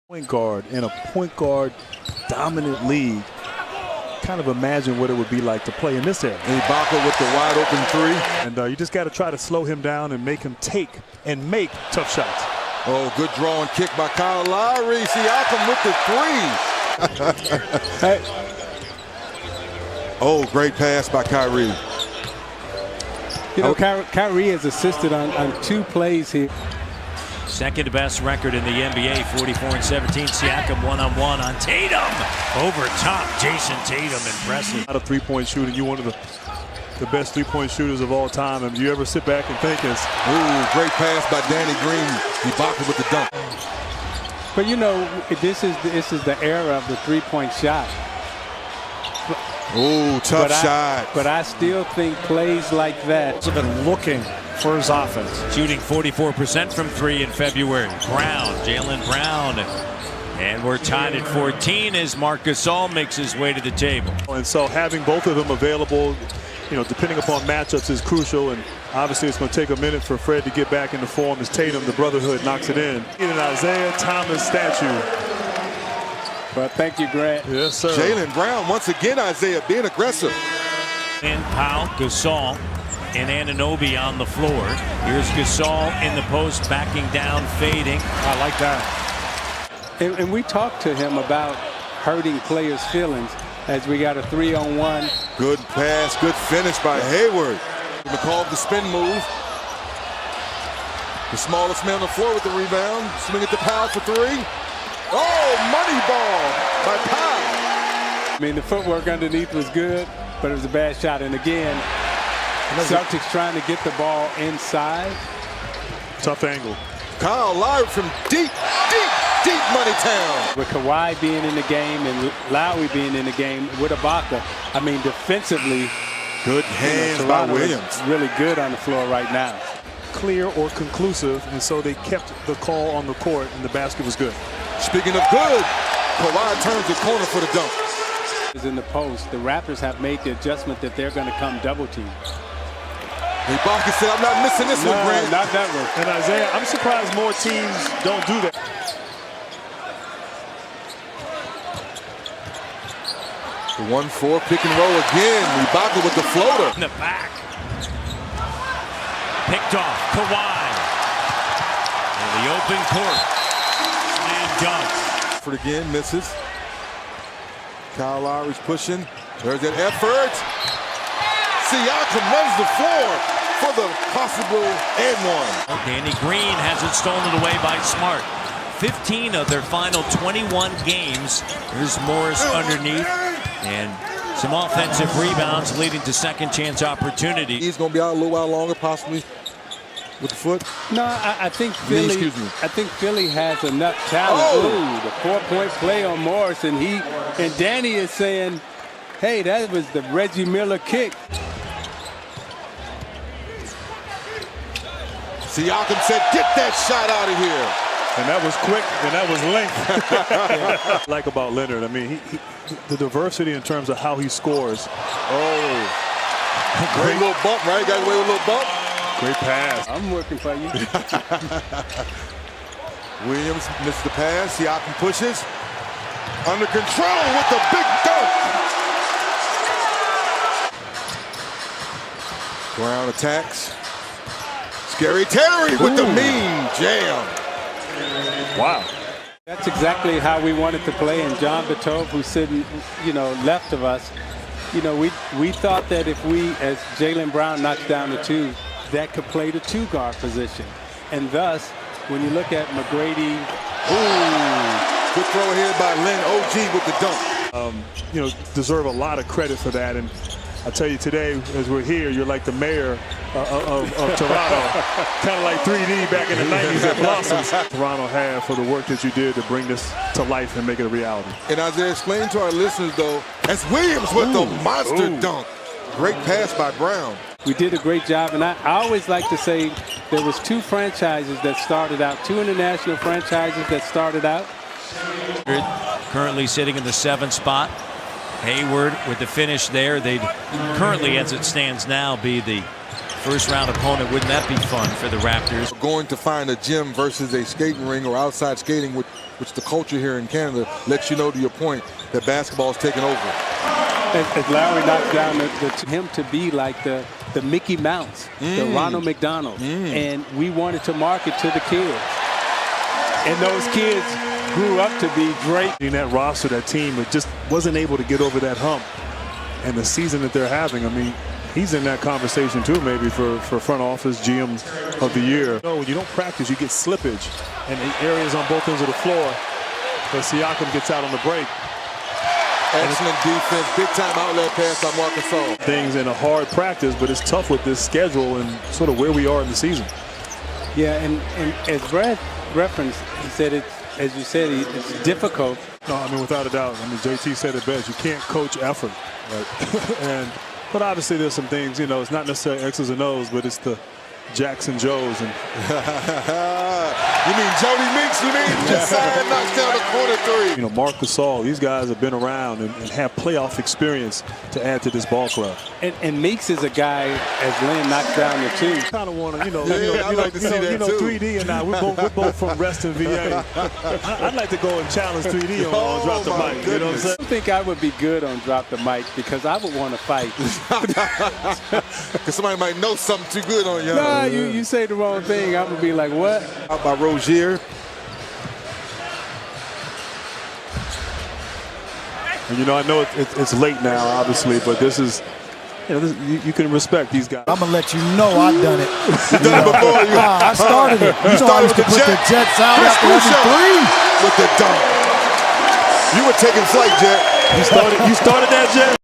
Point guard in a point guard dominant league. Kind of imagine what it would be like to play in this era. Ibaka with the wide open three. And you just got to try to slow him down and make him take and make tough shots. Oh, good draw and kick by Kyle Lowry. Siakam with the three. Hey. Oh, great pass by Kyrie. You know, Kyrie has assisted on 2 plays here. Second best record in the NBA, 44-17. Siakam one-on-one on Tatum. Over top, Jason Tatum, impressive. Out of three-point shooting, you're one of the best three-point shooters of all time. And you ever sit back and think it's... Ooh, great pass by Danny Green. Ibaka with the dunk. But you know, this is the era of the three-point shot. Ooh, tough shot. But I still think plays like that. He's been looking for his offense. Shooting 44% from 3 in February. Jaylen Brown. And we're tied at 14 as Marc Gasol makes his way to the table. And so having both of them available, you know, depending upon matchups is crucial. And obviously it's going to take a minute for Fred to get back into form as Tatum, the brotherhood, knocks it in. An Isaiah Thomas statue. Well, thank you, Grant. Yes, sir. Jaylen Brown, once again, Isaiah being aggressive. And Powell, Gasol, and Anunoby on the floor. Here's Gasol in the post, backing down, fading. I like that. And we talked to him about hurting players' feelings as we got a 3-on-1. Good pass, good finish by Hayward. McCall the spin move. The smallest man on the floor with the rebound. Swing it to Powell for 3. Oh, money ball by Powell. I mean, the footwork underneath was good, but it was a bad shot. And again, Celtics trying to get the ball inside. Tough angle. Kyle Lowry from deep money town. With Kawhi being in the game and Lowry being in the game with Ibaka, I mean, defensively, good hands by Williams. Really good on the floor right now. Clear or conclusive, and so they kept the call on the court, and the basket was good. Speaking of good, Kawhi turns the corner for the dunk. Is in the post. The Raptors have made the adjustment that they're going to come double team. Ibaka said, I'm not missing this one, Grant. Not that one. And Isaiah, I'm surprised more teams don't do that. The 1-4 pick and roll again. Ibaka with the floater. In the back. Picked off. Kawhi. In the open court. Slam dunk. For again, misses. Kyle Lowry's pushing. There's that effort. Siakam runs the floor for the possible and one. Danny Green has it stolen away by Smart. 15 of their final 21 games. Here's Morris underneath. And some offensive rebounds leading to second chance opportunity. He's going to be out a little while longer, possibly with the foot. No, I think Philly. I think Philly has enough talent. Oh. Ooh, the 4-point play on Morris, and Danny is saying, "Hey, that was the Reggie Miller kick." Siakam said, "Get that shot out of here." And that was quick, and that was length. Like about Leonard, I mean, the diversity in terms of how he scores. Oh, great little bump, right? Got away with a little bump. Great pass. I'm working for you. Williams misses the pass. Siakam pushes. Under control with the big dunk. Brown attacks. Scary Terry with the mean jam. Wow. That's exactly how we wanted to play. And John Bitove, who's sitting, you know, left of us, you know, we thought that if we, as Jaylen Brown knocks down the 2, that could play the 2-guard position. And thus, when you look at McGrady, ooh, good throw ahead by Lynn OG with the dunk. You know, deserve a lot of credit for that. And I tell you today, as we're here, you're like the mayor of Toronto. Kind of like 3D back in the 90s at Blossoms. Toronto had for the work that you did to bring this to life and make it a reality. And Isaiah, explain to our listeners, though, as Williams with the monster dunk. Great pass by Brown. We did a great job, and I always like to say there was 2 franchises that started out, 2 international franchises that started out. Currently sitting in the 7th spot. Hayward with the finish there. They'd currently, as it stands now, be the first-round opponent. Wouldn't that be fun for the Raptors? Going to find a gym versus a skating ring or outside skating, which the culture here in Canada lets you know, to your point, that basketball is taking over. As Larry knocked down him to be like the Mickey Mouse, the Ronald McDonald, and we wanted to market to the kids. And those kids grew up to be great. In that roster, that team, it just wasn't able to get over that hump. And the season that they're having, I mean, he's in that conversation too, maybe for front office GM of the year. You know, when you don't practice, you get slippage in areas on both ends of the floor. But Siakam gets out on the break. Excellent defense, big time outlet pass by Marc Gasol. Things in a hard practice, but it's tough with this schedule and sort of where we are in the season. Yeah, and as Brad referenced, he said it's, as you said, it's difficult. No, I mean, without a doubt. I mean, JT said it best. You can't coach effort. Right? But obviously there's some things, you know, it's not necessarily X's and O's, but it's the Jackson Joes. And you mean Jody Meeks, you mean? Josiah knocks down the corner three. You know, Marc Gasol, these guys have been around and have playoff experience to add to this ball club. And Meeks is a guy, as Lynn knocks down the two. Kind of want to, I'd like to see that too. 3D and I, we're both from Reston, VA. I'd like to go and challenge 3D on Drop the Mic. You know what I'm saying? I don't think I would be good on Drop the Mic because I would want to fight. Because somebody might know something too good on you. Nah, you say the wrong thing, I would be like, what? Out by Rozier. And, you know, I know it's late now, obviously, but this is, you know, you can respect these guys. I'm going to let you know I've done it. You done it before. I started it. You know I used to put the Jets out after every three. With the dunk. You were taking flight, Jet. You started that, Jet?